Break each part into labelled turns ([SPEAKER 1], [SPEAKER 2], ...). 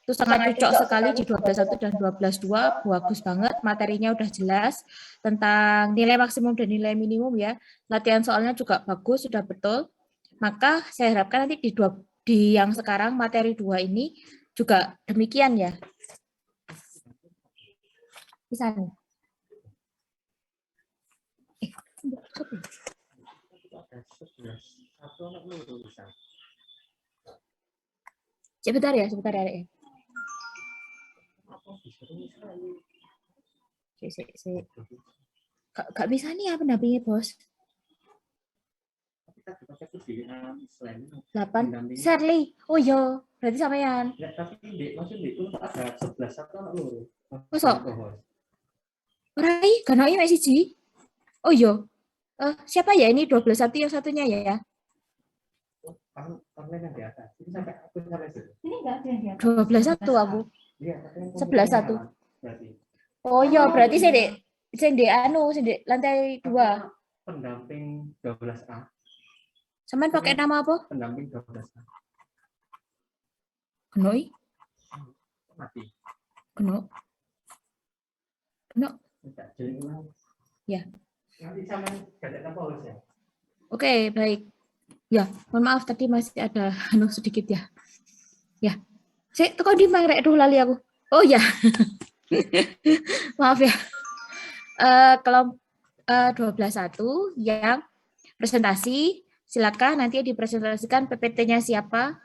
[SPEAKER 1] Itu sangat cocok sekali di 12.1 dan 12.2, bagus banget, materinya udah jelas tentang nilai maksimum dan nilai minimum ya. Latihan soalnya juga bagus, sudah betul. Maka saya harapkan nanti di yang sekarang materi 2 ini juga demikian ya. Bisa nih. Sebentar ya. Gak bisa nih ya pendampingnya, Bos. 8. Shirley. Oh iya, berarti sampean.
[SPEAKER 2] Ya, tapi maksudnya itu ada 11 atau anak loro.
[SPEAKER 1] Masa? Rai, kanai masih siji. Oh iya. Siapa ya ini 12.1 yang satunya ya?
[SPEAKER 2] Online yang di atas. Ini sampai aku sampai situ.
[SPEAKER 3] Ini enggak ada yang di atas.
[SPEAKER 1] 12.1 aku.
[SPEAKER 2] Iya, tapi yang
[SPEAKER 1] 11.1.
[SPEAKER 2] berarti.
[SPEAKER 1] Oh iya, berarti sing di lantai 2.
[SPEAKER 2] Pendamping 12A.
[SPEAKER 1] Sampean pakai nama apa?
[SPEAKER 2] Pendamping 12A.
[SPEAKER 1] Genoi?
[SPEAKER 2] Mati.
[SPEAKER 1] Geno. Ya.
[SPEAKER 2] Nanti sama gadget apa ya?
[SPEAKER 1] Oke, baik. Ya, mohon maaf tadi masih ada sedikit ya. Ya. Saya kok di rek lali aku. Oh ya. Maaf ya. Kalau 12.1 yang presentasi, silakan nanti dipresentasikan PPT-nya siapa,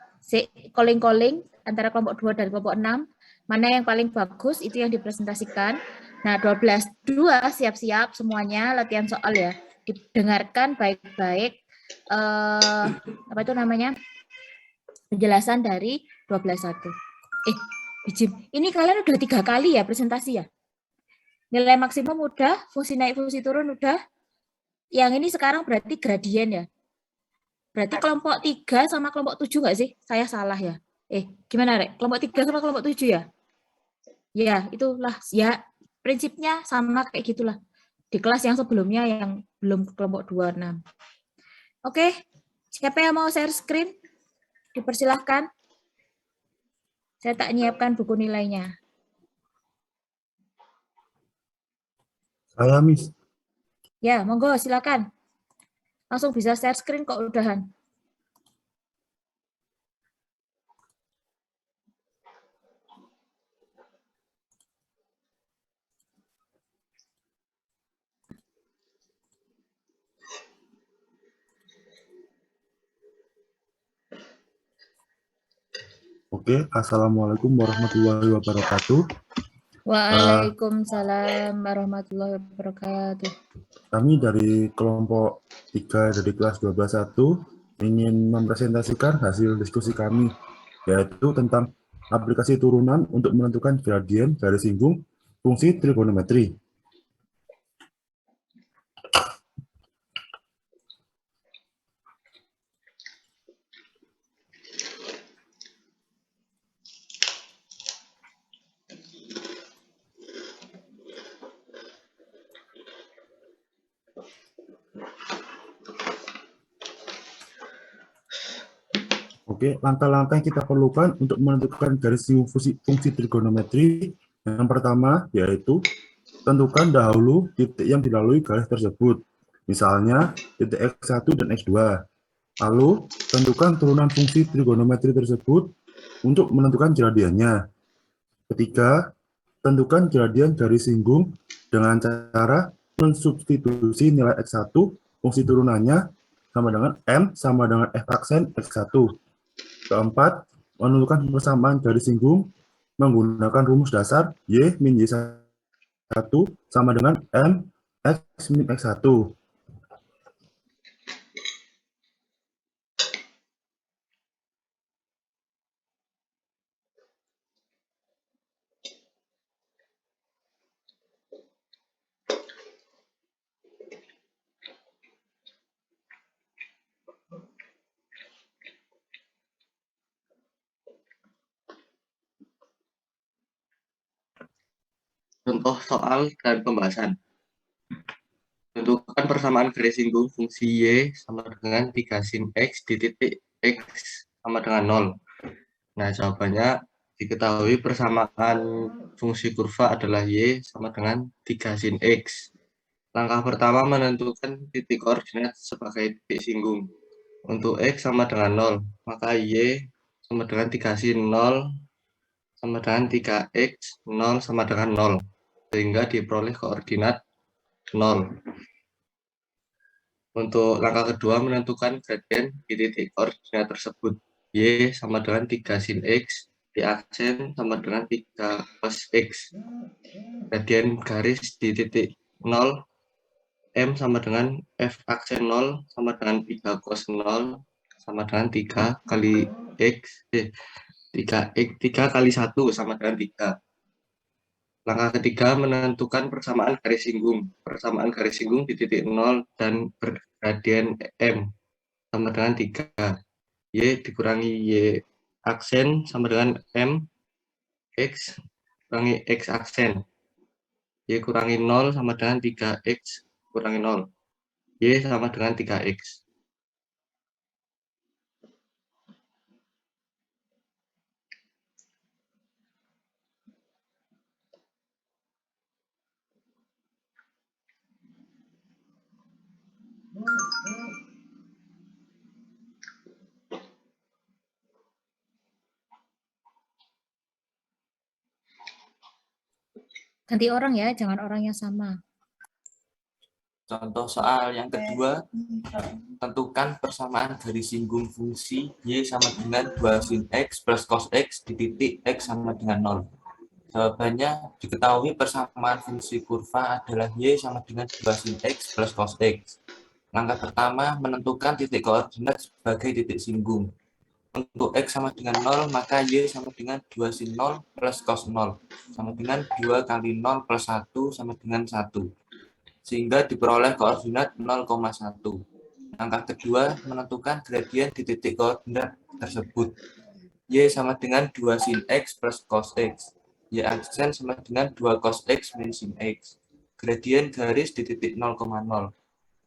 [SPEAKER 1] calling antara kelompok 2 dan kelompok 6, mana yang paling bagus itu yang dipresentasikan. Nah, 12.2 siap-siap semuanya latihan soal ya. Didengarkan baik-baik apa itu namanya? Penjelasan dari 12.1. Bijim, ini kalian udah 3 kali ya presentasi ya? Nilai maksimum udah, fungsi naik, fungsi turun udah. Yang ini sekarang berarti gradien ya? Berarti kelompok 3 sama kelompok 7 nggak sih? Saya salah ya? Gimana, Rek? Kelompok 3 sama kelompok 7 ya? Ya, itulah. Ya, prinsipnya sama kayak gitulah. Di kelas yang sebelumnya yang belum kelompok 26. Oke, siapa yang mau share screen? Dipersilahkan. Saya tak nyiapkan buku nilainya.
[SPEAKER 4] Saya, Miss.
[SPEAKER 1] Ya, monggo silakan. Langsung bisa share screen kok udahan.
[SPEAKER 4] Oke, Assalamualaikum warahmatullahi wabarakatuh.
[SPEAKER 1] Waalaikumsalam warahmatullahi wabarakatuh.
[SPEAKER 4] Kami dari kelompok 3 dari kelas 12.1 ingin mempresentasikan hasil diskusi kami, yaitu tentang aplikasi turunan untuk menentukan gradien garis singgung fungsi trigonometri. Oke, langkah-langkah yang kita perlukan untuk menentukan garis singgung fungsi trigonometri. Yang pertama yaitu tentukan dahulu titik yang dilalui garis tersebut. Misalnya titik X1 dan X2. Lalu tentukan turunan fungsi trigonometri tersebut untuk menentukan gradiennya. Ketiga, tentukan gradien garis singgung dengan cara mensubstitusi nilai X1 fungsi turunannya sama dengan M sama dengan F aksen X1. Keempat, menentukan persamaan garis singgung menggunakan rumus dasar Y min Y1 sama dengan M X min X1.
[SPEAKER 5] Contoh soal dan pembahasan. Tentukan persamaan garis singgung fungsi Y sama dengan 3 sin X di titik X sama dengan 0. Nah, jawabannya diketahui persamaan fungsi kurva adalah Y sama dengan 3 sin X. Langkah pertama menentukan titik koordinat sebagai titik singgung. Untuk X sama dengan 0, maka Y sama dengan 3 sin 0 sama dengan 3X, 0 sama dengan 0. Sehingga diperoleh koordinat 0. Untuk langkah kedua menentukan gradien di titik koordinat tersebut. Y sama dengan 3 sin X, di aksen sama dengan 3 cos X. Gradien garis di titik 0, M sama dengan F aksen 0 sama dengan 3 cos 0 sama dengan 3 kali X, 3 kali 1 sama dengan 3. Langkah ketiga menentukan persamaan garis singgung. Persamaan garis singgung di titik 0 dan bergradien M sama dengan 3. Y dikurangi Y aksen sama dengan M, X kurangi X aksen. Y kurangi 0 sama dengan 3X kurangi 0. Y sama dengan 3X.
[SPEAKER 1] Ganti orang ya, jangan orang yang sama.
[SPEAKER 3] Contoh soal yang kedua, tentukan persamaan garis singgung fungsi Y sama dengan 2 sin X plus cos X di titik X sama dengan 0. Jawabannya, diketahui persamaan fungsi kurva adalah Y sama dengan 2 sin X plus cos X. Langkah pertama, menentukan titik koordinat sebagai titik singgung. Untuk X sama dengan 0, maka Y sama dengan 2 sin 0 plus cos 0, sama dengan 2 kali 0 plus 1 sama dengan 1. Sehingga diperoleh koordinat 0,1. Langkah kedua, menentukan gradien di titik koordinat tersebut. Y sama dengan 2 sin X plus cos X. Y aksen sama dengan 2 cos X min sin X. Gradien garis di titik 0,0.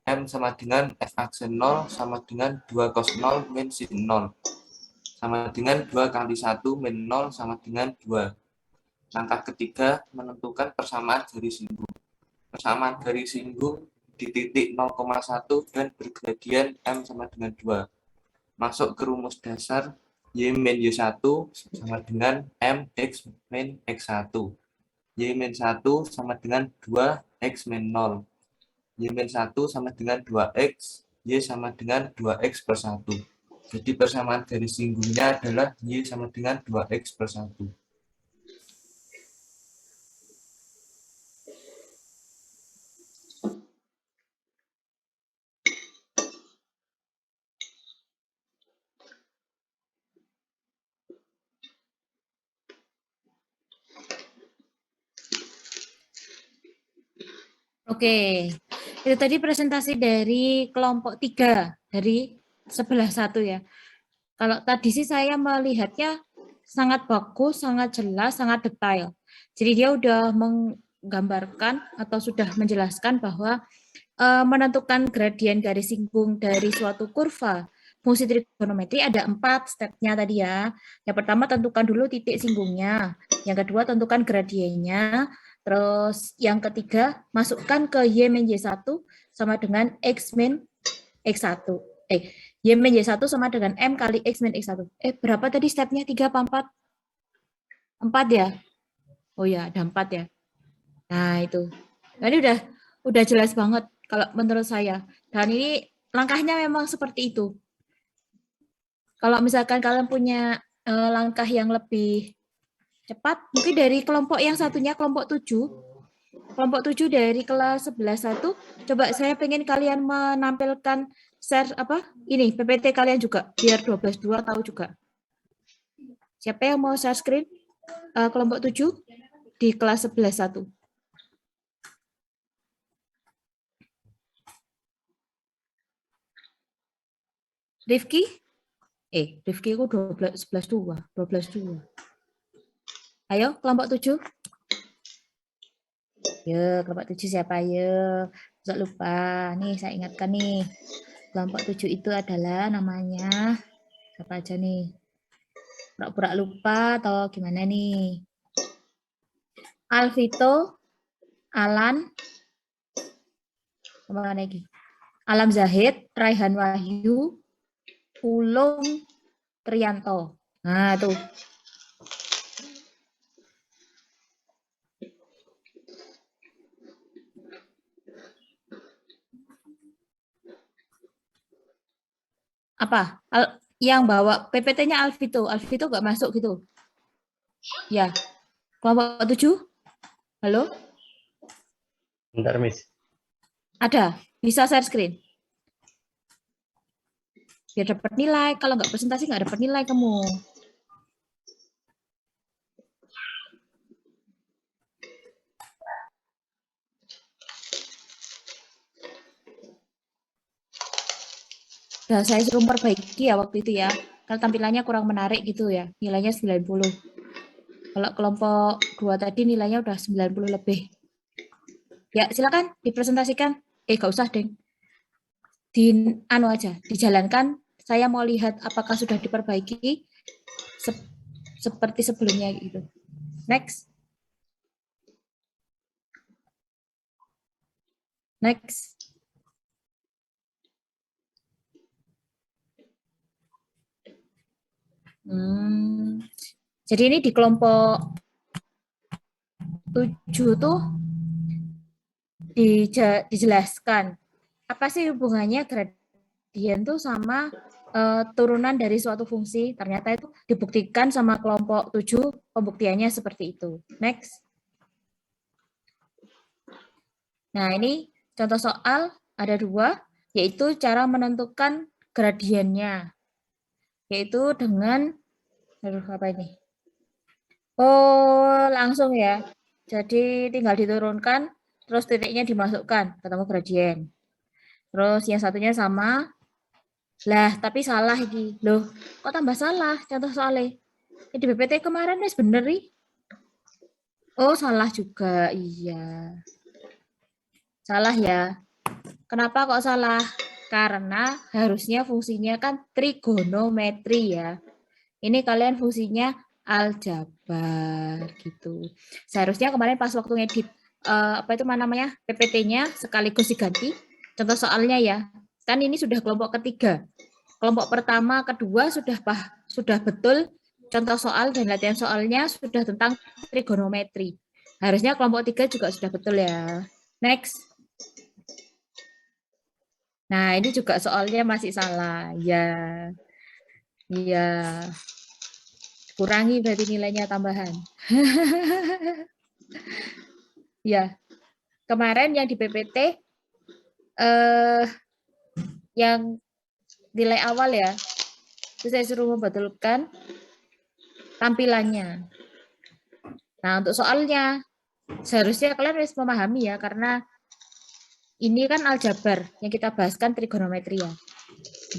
[SPEAKER 3] M sama dengan F aksen 0 sama dengan 2 cos 0 min sin 0. Sama dengan 2 kali 1 min 0 sama dengan 2. Langkah ketiga, menentukan persamaan garis singgung. Persamaan garis singgung di titik 0,1 dan bergradien M sama dengan 2. Masuk ke rumus dasar Y min Y1 sama dengan M X min X1. Y min 1 sama dengan 2 X min 0. Y min 1 sama dengan 2X. Y sama dengan 2X plus 1. Jadi persamaan garis singgungnya adalah Y sama dengan 2X plus 1.
[SPEAKER 1] Oke, itu tadi presentasi dari kelompok 3 dari sebelah 1 ya. Kalau tadi sih saya melihatnya sangat bagus, sangat jelas, sangat detail. Jadi dia udah menggambarkan atau sudah menjelaskan bahwa menentukan gradien garis singgung dari suatu kurva fungsi trigonometri ada 4 stepnya tadi ya. Yang pertama tentukan dulu titik singgungnya. Yang kedua tentukan gradiennya. Terus yang ketiga masukkan ke Y min Y1 sama dengan X min X1. Y min Y1 sama dengan M kali X min X1. Berapa tadi stepnya? 3 apa 4? 4 ya? Oh ya, ada 4 ya. Nah, itu. Nah, ini udah jelas banget kalau menurut saya. Dan ini langkahnya memang seperti itu. Kalau misalkan kalian punya langkah yang lebih cepat, mungkin dari kelompok yang satunya, kelompok 7. Kelompok 7 dari kelas 11-1, coba saya pengen kalian menampilkan share ini PPT kalian juga, biar 12-2 tahu juga. Siapa yang mau share screen? Kelompok 7 di kelas 11-1. Rifki? Rifki aku 12-2. Ayo, kelompok 7. Ya, kelompok 7 siapa? Ayo, jangan lupa. Nih, saya ingatkan nih. Kelompok 7 itu adalah namanya, apa aja nih? Pura-pura lupa atau gimana nih? Alvito, Alan, apa lagi? Alam Zahid, Raihan Wahyu, Ulung, Trianto. Nah, tuh. Apa? Yang bawa PPT-nya Alvito. Alvito nggak masuk gitu. Ya. Kelompok 7? Halo?
[SPEAKER 2] Bentar, Miss.
[SPEAKER 1] Ada. Bisa share screen. Biar dapat nilai. Kalau nggak presentasi nggak dapat nilai kamu. Nah, saya suruh perbaiki ya waktu itu ya. Karena tampilannya kurang menarik gitu ya. Nilainya 90. Kalau kelompok 2 tadi nilainya udah 90 lebih. Ya, silakan dipresentasikan. Gak usah, Deng. Dijalankan. Saya mau lihat apakah sudah diperbaiki seperti sebelumnya gitu. Next. Next. Jadi ini di kelompok 7 tuh dijelaskan apa sih hubungannya gradien tuh sama turunan dari suatu fungsi. Ternyata itu dibuktikan sama kelompok 7, pembuktiannya seperti itu. Next. Nah, ini contoh soal ada 2, yaitu cara menentukan gradiennya. Yaitu dengan, apa ini? Oh, langsung ya. Jadi tinggal diturunkan, terus titiknya dimasukkan, ketemu gradien. Terus yang satunya sama. Lah, tapi salah ini. Loh, kok tambah salah contoh soalnya? Di BPT kemarin wis bener nih. Oh, salah juga. Iya. Salah ya. Kenapa kok salah? Karena harusnya fungsinya kan trigonometri ya. Ini kalian fungsinya aljabar gitu. Seharusnya kemarin pas waktu ngedit apa itu namanya PPT-nya sekaligus diganti. Contoh soalnya ya. Kan ini sudah kelompok ketiga. Kelompok pertama, kedua sudah betul contoh soal dan latihan soalnya sudah tentang trigonometri. Harusnya kelompok 3 juga sudah betul ya. Next. Nah, ini juga soalnya masih salah. Ya. Iya. Kurangi berarti nilainya tambahan. Ya. Kemarin yang di PPT yang nilai awal ya. Itu saya suruh membetulkan tampilannya. Nah, untuk soalnya seharusnya kalian harus memahami ya karena ini kan aljabar yang kita bahas kan trigonometri ya.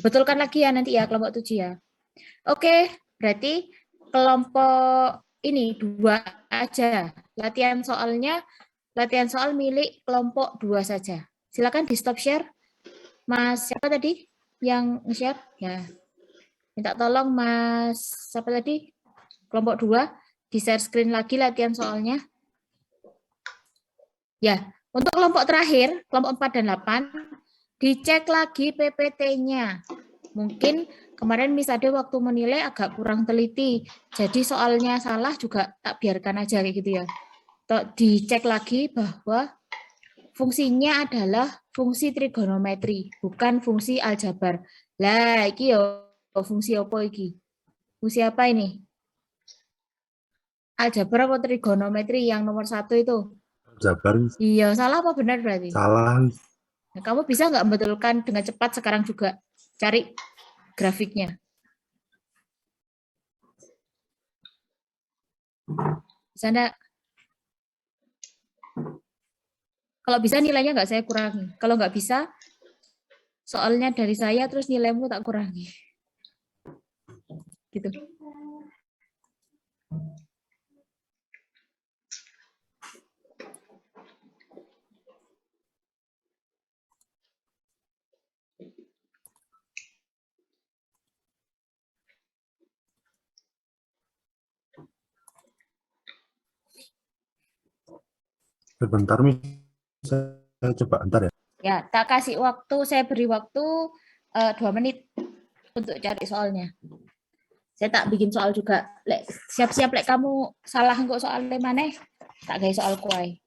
[SPEAKER 1] Betulkan lagi ya nanti ya kelompok 7 ya. Oke, berarti kelompok ini 2 aja. Latihan soal milik kelompok 2 saja. Silakan di stop share. Mas siapa tadi yang share? Ya. Minta tolong Mas siapa tadi? Kelompok 2 di share screen lagi latihan soalnya. Ya, untuk kelompok terakhir, kelompok 4 dan 8, dicek lagi PPT-nya. Mungkin kemarin Miss Ade waktu menilai agak kurang teliti, jadi soalnya salah juga tak biarkan aja kayak gitu ya. Dicek lagi bahwa fungsinya adalah fungsi trigonometri, bukan fungsi aljabar. Lah, iki yo fungsi apa iki? Fungsi apa ini? Aljabar atau trigonometri yang nomor 1 itu?
[SPEAKER 4] Jabar,
[SPEAKER 1] Iya, salah apa benar berarti?
[SPEAKER 4] salah.
[SPEAKER 1] Nah, kamu bisa nggak membetulkan dengan cepat sekarang juga? Cari grafiknya. Bisa enggak? Kalau bisa nilainya nggak saya kurangi. Kalau nggak bisa, soalnya dari saya terus nilaimu tak kurangi. Gitu.
[SPEAKER 4] Sebentar, Miss. Saya coba bentar ya.
[SPEAKER 1] Ya, tak kasih waktu, saya beri waktu 2 menit untuk cari soalnya. Saya tak bikin soal juga. Lek, siap-siap lek kamu salah kok soalnya mana? Tak gawe soal kuai.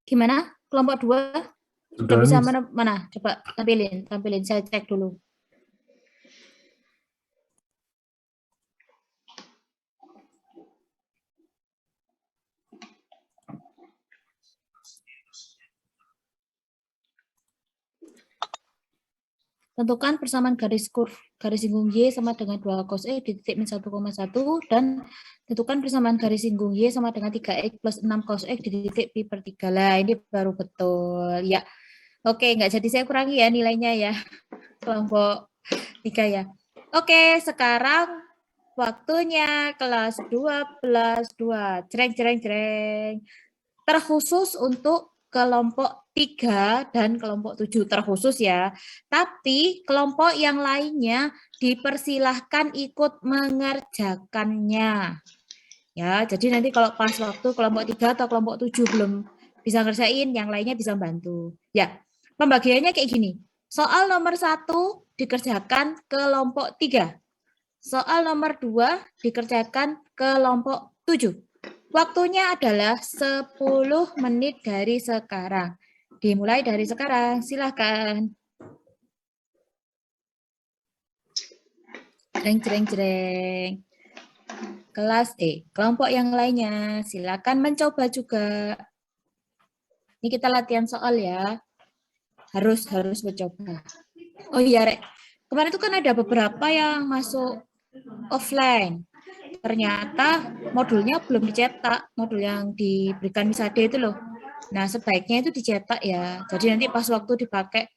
[SPEAKER 1] Gimana? Kelompok 2 udah
[SPEAKER 4] Sudah,
[SPEAKER 1] bisa
[SPEAKER 4] Miss.
[SPEAKER 1] mana? Coba tampilin. Saya cek dulu. Tentukan persamaan garis singgung Y sama dengan 2 cos X di titik min 1,1 dan tentukan persamaan garis singgung Y sama dengan 3X plus 6 cos X di titik pi per 3. Lah, ini baru betul. Ya, oke, nggak jadi saya kurangi ya nilainya ya. Kelompok 3 ya. Oke, sekarang waktunya kelas 12. Jreng. Terkhusus untuk kelompok 3 dan kelompok 7 terkhusus ya. Tapi kelompok yang lainnya dipersilahkan ikut mengerjakannya. Ya, jadi nanti kalau pas waktu kelompok 3 atau kelompok 7 belum bisa ngerjain, yang lainnya bisa bantu. Ya, pembagiannya kayak gini. Soal nomor 1 dikerjakan kelompok 3. Soal nomor 2 dikerjakan kelompok 7. Waktunya adalah 10 menit dari sekarang. Dimulai dari sekarang, silakan. Jreng, jreng, jreng. Kelas kelompok yang lainnya, silakan mencoba juga. Ini kita latihan soal ya. Harus mencoba. Oh iya, Rek. Kemarin itu kan ada beberapa yang masuk offline. Ternyata modulnya belum dicetak, modul yang diberikan Misade itu loh. Nah, sebaiknya itu dicetak ya. Jadi nanti pas waktu dipakai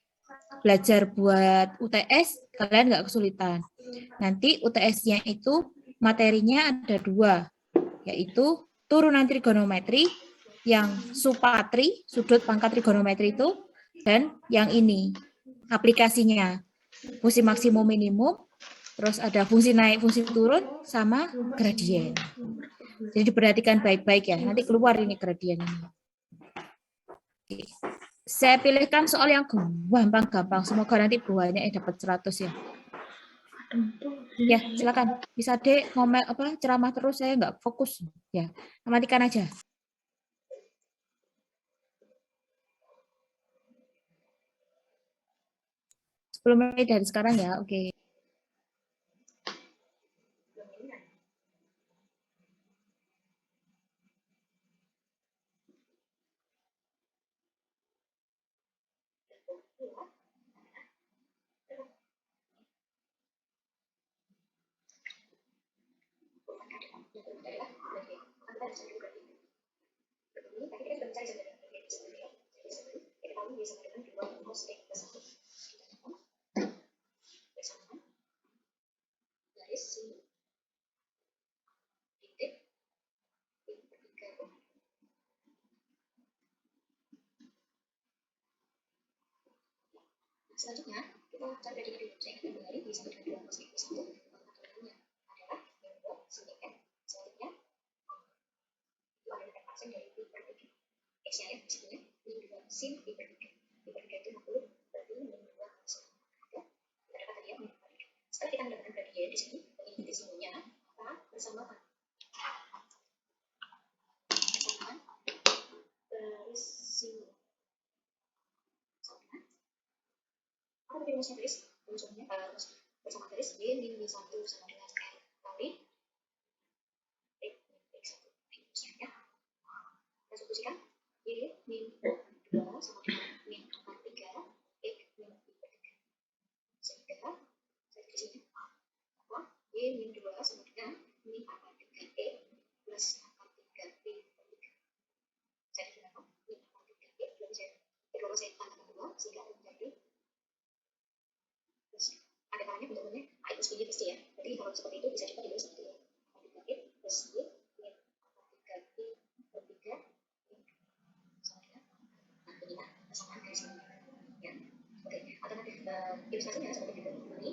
[SPEAKER 1] belajar buat UTS, kalian nggak kesulitan. Nanti UTS-nya itu materinya ada 2, yaitu turunan trigonometri, yang supatri, sudut pangkat trigonometri itu, dan yang ini, aplikasinya, fungsi maksimum minimum, terus ada fungsi naik, fungsi turun, sama gradien. Jadi diperhatikan baik-baik ya, nanti keluar ini gradien ini. Oke. Saya pilihkan soal yang gampang-gampang, semoga nanti buahnya dapat 100 ya. Ya, silakan. Bisa Dek ngomel ceramah terus, saya nggak fokus. Ya, matikan aja. 10 menit dari sekarang ya, oke.
[SPEAKER 6] Selanjutnya, kita cari dari dulu. Saya akan kembali di sama dengan 2 cos X plus 1. Aturannya adalah min 2 sin X. Selanjutnya, itu adalah representasi dari pi per 3. X-nya ya, disitunya min 2 sin pi per 3. Pi per 3 itu 50, berarti min 2 sin. Kita dapat tadi ya, min 3. Setelah kita mendapatkan gradien di sini, mengikuti semuanya, maka bersamaan. Bersamaan garis simu. Apa tadi rumusnya garis? Rumusnya bersama garis y min 1 sama dengan r kali x1. Rumusnya ya. Kita substitusikan y min 2 sama dengan min 43 x min 3. Sehingga saya di sini bahwa y min 2 sama dengan min 43 x plus 43 p per 3. Saya gunakan min 43 x lalu saya tambahkan 2 sehingga menjadi ada caranya bentuknya A plus B pasti ya. Jadi kalau seperti itu bisa juga ditulis seperti ini. 43 plus Y min 43 P per 3 sama dengan inilah persamaan garis ini. Ya. Oke, alternatif ilustrasinya seperti itu. Ini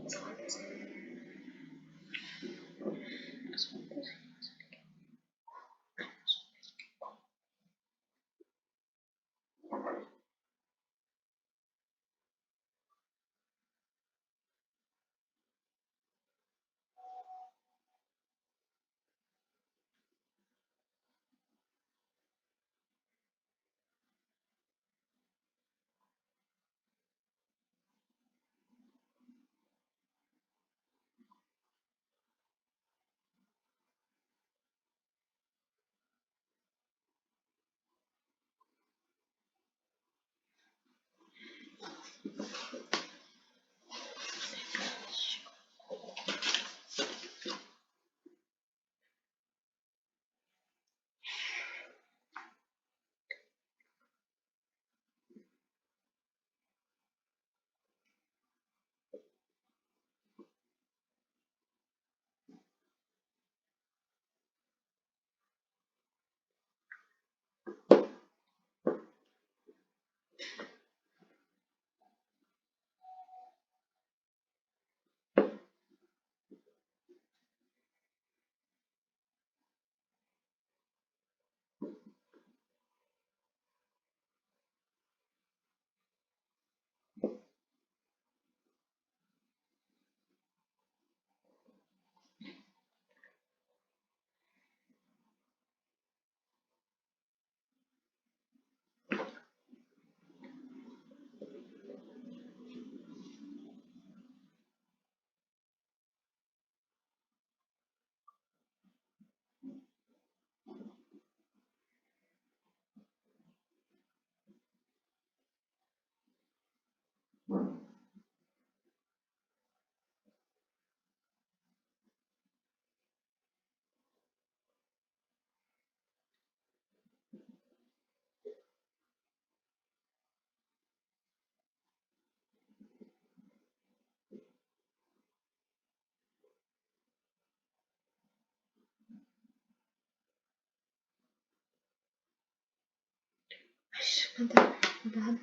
[SPEAKER 6] persamaan garis ini. Bentar, bentar.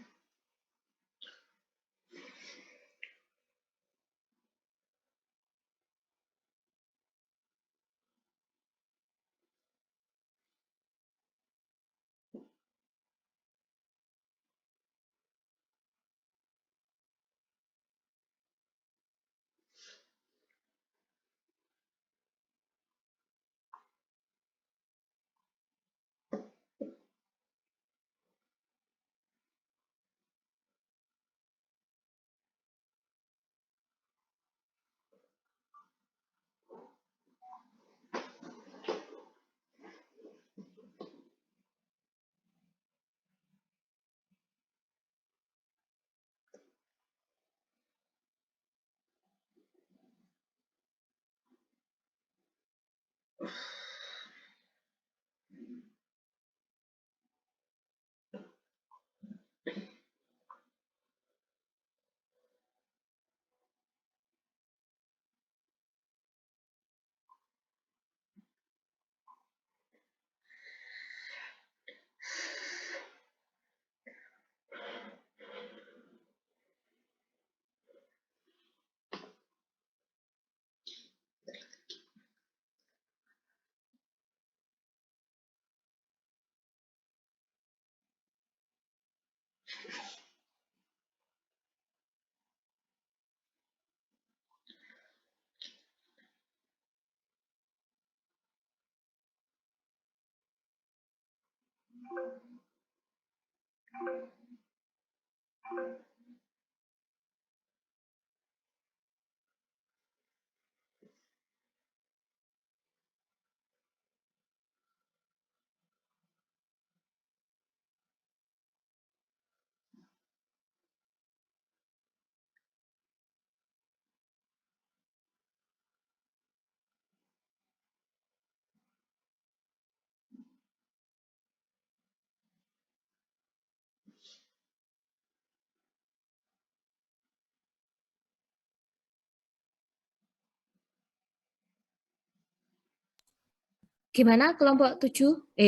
[SPEAKER 1] Gimana kelompok 3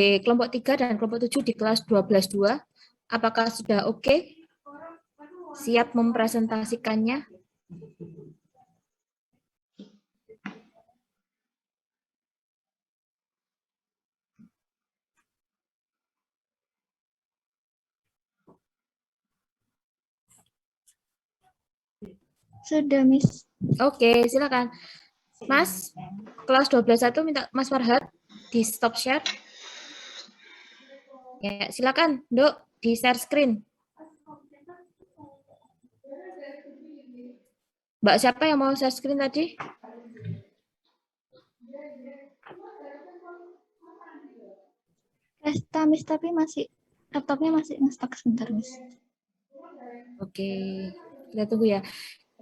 [SPEAKER 1] dan kelompok 7 di kelas 12.2? Apakah sudah oke? Siap mempresentasikannya?
[SPEAKER 6] Sudah, Miss.
[SPEAKER 1] Oke, silakan. Mas, kelas 12.1 minta Mas Farhad di stop share. Ya, silakan, Dok, di share screen. Mbak siapa yang mau share screen tadi?
[SPEAKER 6] Resta, Miss, tapi laptopnya masih nge-stuck sebentar, Miss.
[SPEAKER 1] Oke, kita tunggu ya.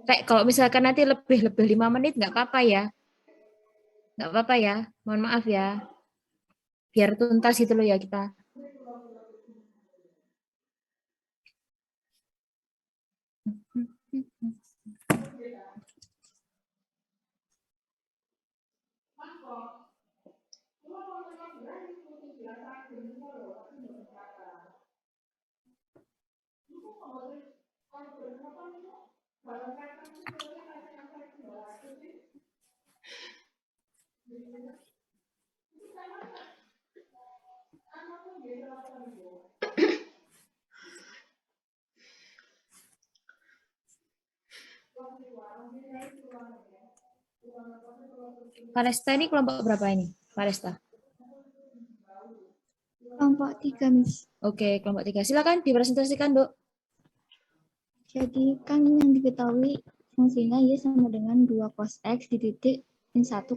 [SPEAKER 1] Kayak kalau misalkan nanti lebih 5 menit nggak apa-apa ya. Nggak apa-apa ya. Mohon maaf ya. Biar tuntas itu loh ya kita. Paresta ini kelompok berapa ini? Paresta.
[SPEAKER 6] Kelompok 3, Miss.
[SPEAKER 1] Oke, kelompok 3. Silakan dipresentasikan, Dok.
[SPEAKER 6] Jadi kan yang diketahui fungsinya Y sama dengan 2 cos X di titik min 1,1.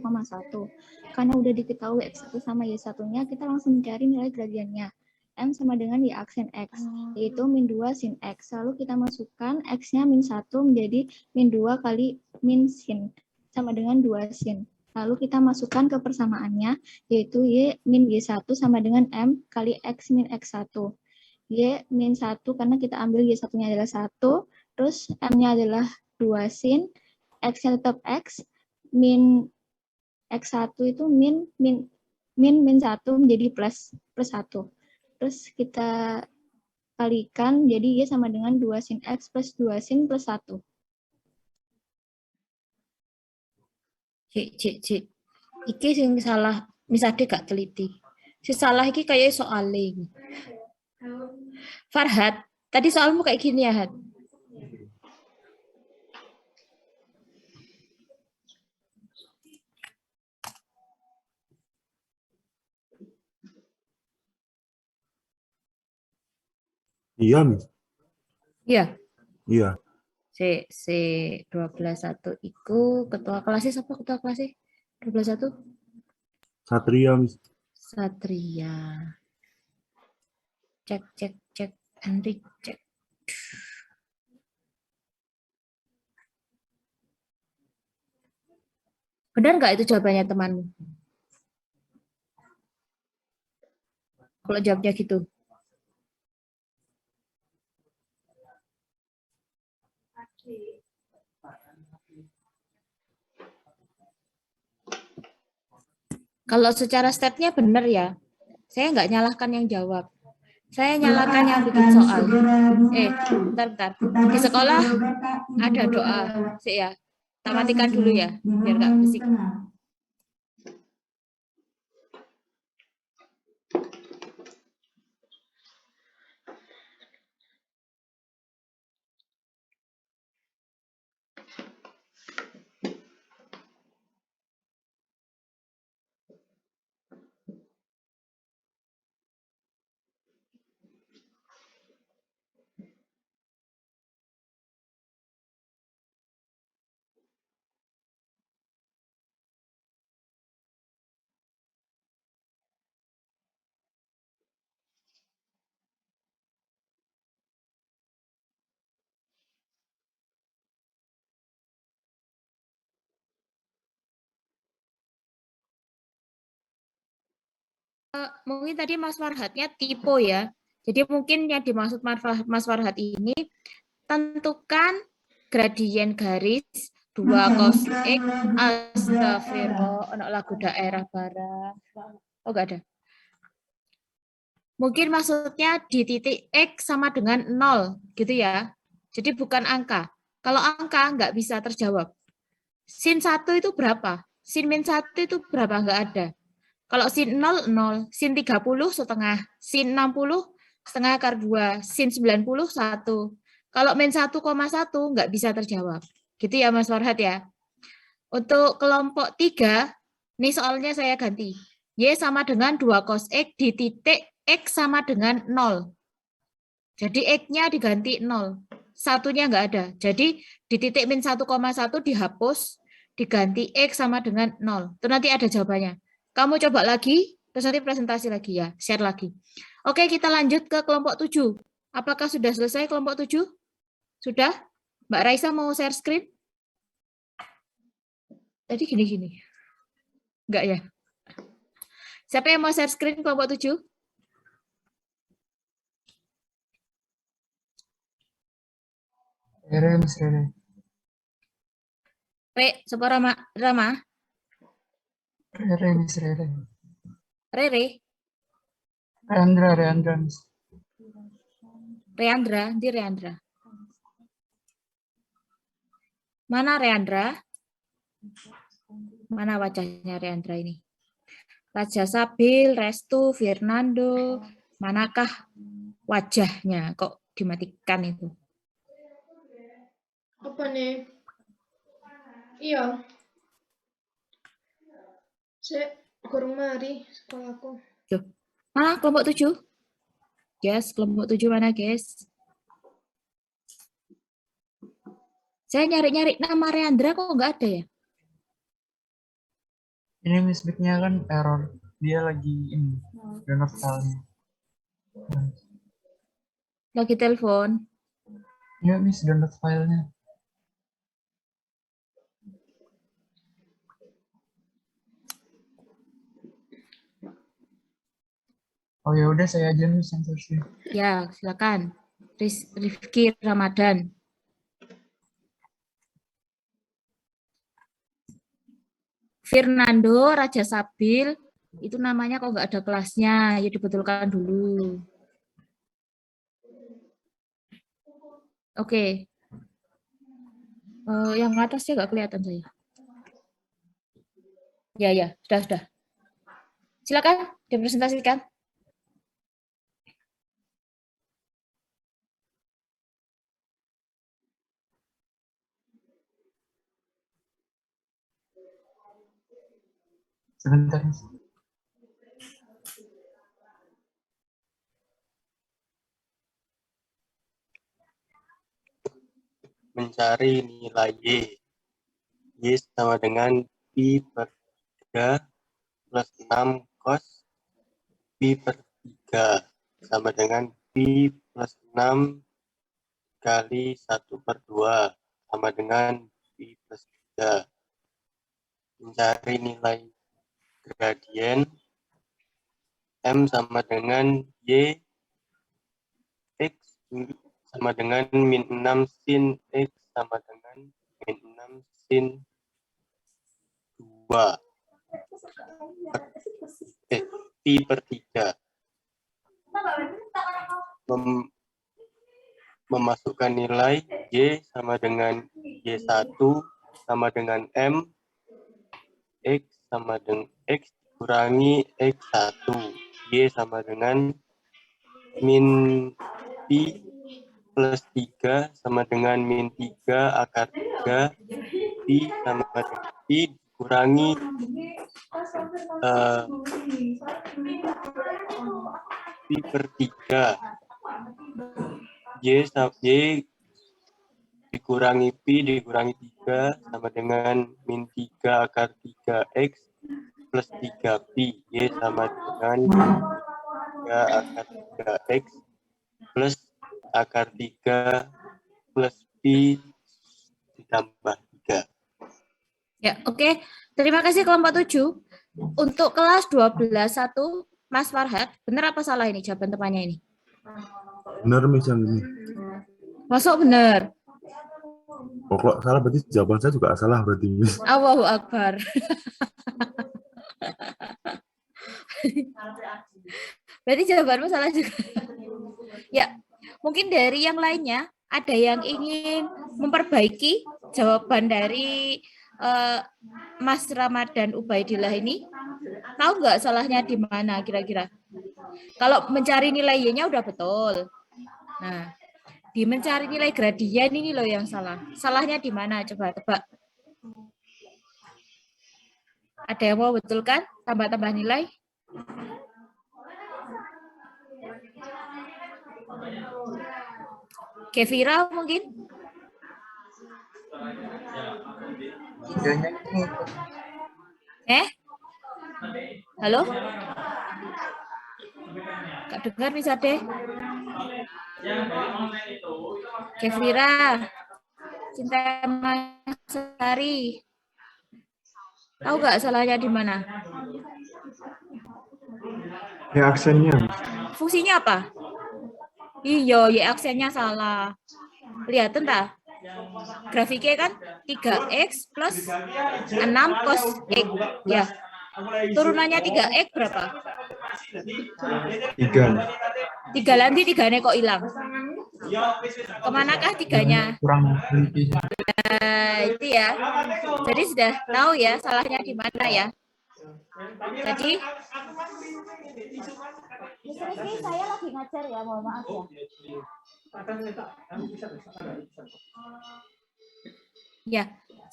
[SPEAKER 6] Karena udah diketahui X1 sama Y1-nya, kita langsung mencari nilai gradiennya. M sama dengan Y aksen X, yaitu min 2 sin X. Lalu kita masukkan X-nya min 1 menjadi min 2 kali min sin, sama dengan 2 sin. Lalu kita masukkan ke persamaannya, yaitu Y min Y1 sama dengan M kali X min X1. Y min 1 karena kita ambil Y1-nya adalah 1, terus M-nya adalah 2 sin, X-nya tetap X, min X1 itu min 1 menjadi plus 1. Terus kita
[SPEAKER 7] kalikan, jadi Y sama dengan 2 sin X plus 2 sin plus 1.
[SPEAKER 1] Cik. Iki sing salah, misade gak teliti. Si salah iki kayak soalnya. Farhat, tadi soalmu kayak gini ya, Hat?
[SPEAKER 4] Iya, Miss.
[SPEAKER 1] Iya.
[SPEAKER 4] Iya.
[SPEAKER 1] C 12.1 iku ketua kelasnya siapa ketua kelasnya? 12.1
[SPEAKER 4] Satria, Miss.
[SPEAKER 1] Satria. Cek. Henry cek. Benar nggak itu jawabannya temanmu? Kalau jawabnya gitu. Kalau secara stepnya benar ya. Saya nggak nyalahkan yang jawab. Saya nyalahkan yang bikin soal. Bentar. Di sekolah ada doa. Sih ya. Tak matikan dulu ya, biar nggak berisik. Mungkin tadi Mas Farhatnya tipe ya. Jadi mungkin yang dimaksud Mas Farhat ini tentukan gradien garis 2 cos X astagfirullah ono lagu daerah barang. Oh enggak ada. Mungkin maksudnya di titik X sama dengan 0 gitu ya. Jadi bukan angka. Kalau angka nggak bisa terjawab. Sin 1 itu berapa? Sin min 1 itu berapa? Nggak ada. Kalau sin 0, 0. Sin 30, setengah. Sin 60, setengah akar 2. Sin 90, 1. Kalau min 1,1 nggak bisa terjawab. Gitu ya Mas Farhat ya. Untuk kelompok 3, ini soalnya saya ganti. Y sama dengan 2 cos X di titik X sama dengan 0. Jadi X-nya diganti 0. Satunya nggak ada. Jadi di titik min 1,1 dihapus, diganti X sama dengan 0. Itu nanti ada jawabannya. Kamu coba lagi, terus nanti presentasi lagi ya, share lagi. Oke, kita lanjut ke kelompok 7. Apakah sudah selesai kelompok 7? Sudah? Mbak Raisa mau share screen? Tadi gini-gini. Enggak ya? Siapa yang mau share screen kelompok 7? Re, siapa Rama? Rere? Reandra, di Reandra. Mana Reandra? Mana wajahnya Reandra ini? Raja Sabil, Restu, Fernando, manakah wajahnya? Kok dimatikan itu?
[SPEAKER 8] Apa nih? Iya. Saya kurang mari sekolahku.
[SPEAKER 1] Mana kelompok 7? Guys, kelompok 7 mana, guys? Saya nyari-nyari nama Reandra kok nggak ada ya?
[SPEAKER 9] Ini Miss Big-nya kan error. Dia lagi ini, download filenya.
[SPEAKER 1] Lagi telepon.
[SPEAKER 9] Iya Miss, download filenya. Oh ya udah saya aja Miss yang terus.
[SPEAKER 1] Ya, silakan. Rifki Ramadan. Fernando Raja Sabil, itu namanya kok nggak ada kelasnya, ya dibetulkan dulu. Oke. Yang atasnya nggak kelihatan saya. Ya, sudah. Silakan dipresentasikan.
[SPEAKER 9] Sebentar, Miss.
[SPEAKER 5] Mencari nilai Y. Y sama dengan Pi per 3 plus 6 cos Pi per 3 sama dengan Pi plus 6 kali 1 per 2 sama dengan Pi plus 3. Mencari nilai gradien M sama dengan Y X sama dengan min 6 sin X sama dengan min 6 sin 2 Pi per 3. Memasukkan nilai Y sama dengan Y1 sama dengan M, X sama dengan X kurangi X1, Y sama dengan min Pi plus 3 sama dengan min 3 akar 3, Pi sama dengan Pi kurangi Pi per 3. Y dikurangi Pi dikurangi 3 sama dengan min 3 akar 3X plus 3 Pi. Y sama dengan 3 akar 3X plus akar 3 plus Pi ditambah 3.
[SPEAKER 1] Ya, oke. Terima kasih kelompok 7. Untuk kelas 12-1, Mas Farhad, benar apa salah ini jawaban temannya ini?
[SPEAKER 4] Benar, Miss, yang ini.
[SPEAKER 1] Masuk benar.
[SPEAKER 4] Oh, kalau salah berarti jawaban saya juga salah berarti, Miss.
[SPEAKER 1] Allahu Akbar. Berarti jawabanmu salah juga. Ya, mungkin dari yang lainnya ada yang ingin memperbaiki jawaban dari Mas Ramadan Ubaidillah ini. Tahu nggak salahnya di mana kira-kira? Kalau mencari nilai Y-nya udah betul. Nah, di mencari nilai gradien ini loh yang salah. Salahnya di mana? Coba tebak. Ada yang mau betulkan? Tambah-tambah nilai? Kevira mungkin? Halo? Kak dengar nih Sade? Kevira, Cinta Masari. Tahu nggak salahnya di mana?
[SPEAKER 9] Ya, aksennya.
[SPEAKER 1] Fungsinya apa? Iya, ya aksennya salah. Lihat entah. Grafiknya kan 3X plus 6 cos X. Ya. Turunannya 3X berapa?
[SPEAKER 9] 3.
[SPEAKER 1] 3 nanti 3-nya kok hilang. Kemanakah 3-nya?
[SPEAKER 9] Kurang teliti.
[SPEAKER 1] Nah, itu ya. Jadi sudah tahu ya salahnya di mana ya. Jadi Rizky, saya lagi ngajar ya, mohon maaf ya. Ya,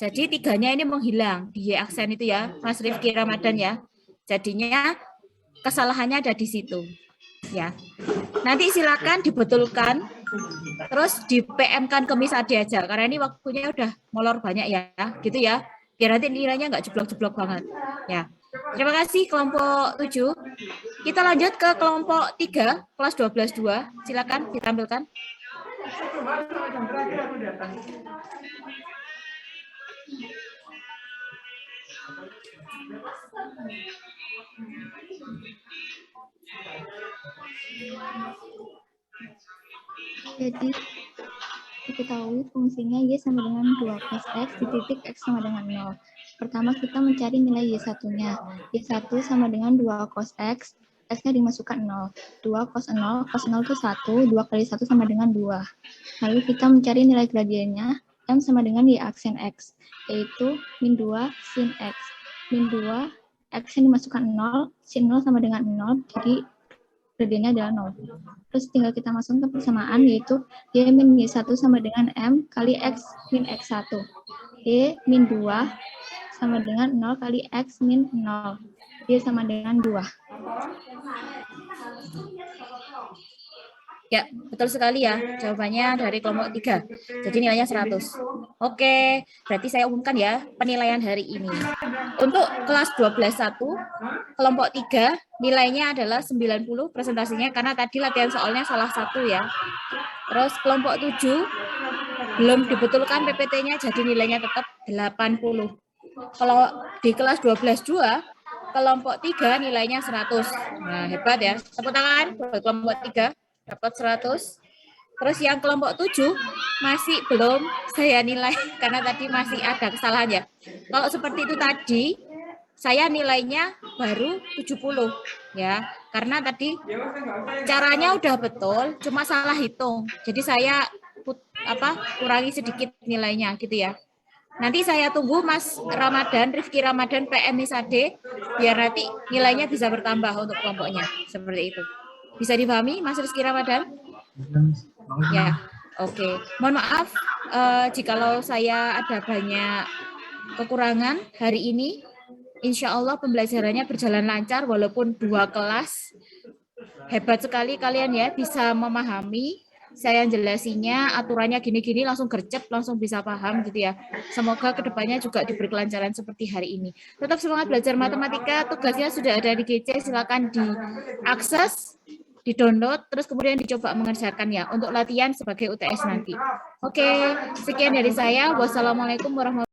[SPEAKER 1] jadi 3-nya ini menghilang di Y aksen itu ya, Mas Rifki Ramadan ya. Jadinya kesalahannya ada di situ. Ya. Nanti silakan dibetulkan, terus di PM-kan ke Miss Ade aja, karena ini waktunya udah molor banyak ya, gitu ya. Biar nanti nilainya nggak jeblok-jeblok banget. Ya. Terima kasih kelompok 7. Kita lanjut ke kelompok 3, kelas 12-2. Silakan ditampilkan.
[SPEAKER 7] Jadi, diketahui fungsinya Y sama dengan 2 cos X di titik X sama dengan 0. Pertama kita mencari nilai Y1-nya. Y1 sama dengan 2 cos X X-nya dimasukkan 0. 2 cos 0 itu 1, 2 kali 1 sama dengan 2. Lalu kita mencari nilai gradiennya, M sama dengan Y aksen X, yaitu min 2 sin X. Min 2, X yang dimasukkan 0, sin 0 sama dengan 0, jadi gradiennya adalah 0. Terus tinggal kita masukkan ke persamaan, yaitu Y min Y1 sama dengan M kali X min X1. Y min 2 sama dengan 0 kali X min 0. Y sama dengan 2.
[SPEAKER 1] Ya, betul sekali ya. Jawabannya dari kelompok 3. Jadi nilainya 100. Oke, berarti saya umumkan ya penilaian hari ini. Untuk kelas 12.1, kelompok 3, nilainya adalah 90 presentasinya, karena tadi latihan soalnya salah satu ya. Terus kelompok 7, belum dibetulkan PPT-nya, jadi nilainya tetap 80. Kalau di kelas 12.2, kelompok 3 nilainya 100. Nah, hebat ya. Tepuk tangan buat kelompok 3. Dapat 100. Terus yang kelompok 7 masih belum saya nilai karena tadi masih ada kesalahan ya. Kalau seperti itu tadi, saya nilainya baru 70 ya. Karena tadi caranya udah betul, cuma salah hitung. Jadi saya kurangi sedikit nilainya gitu ya. Nanti saya tunggu Mas Ramadan, Rifki Ramadan PM Misade, biar nanti nilainya bisa bertambah untuk kelompoknya. Seperti itu. Bisa dipahami, Mas Rizky Ramadan? Ya, oke. Mohon maaf jikalau saya ada banyak kekurangan hari ini. Insya Allah pembelajarannya berjalan lancar walaupun 2 kelas. Hebat sekali kalian ya, bisa memahami. Saya jelasinya, aturannya gini-gini langsung gercep, langsung bisa paham gitu ya. Semoga kedepannya juga diberi kelancaran seperti hari ini. Tetap semangat belajar matematika, tugasnya sudah ada di GC, silakan diakses, di-download, terus kemudian dicoba mengerjakan ya, untuk latihan sebagai UTS nanti. Oke, sekian dari saya. Wassalamualaikum warahmatullahi wabarakatuh.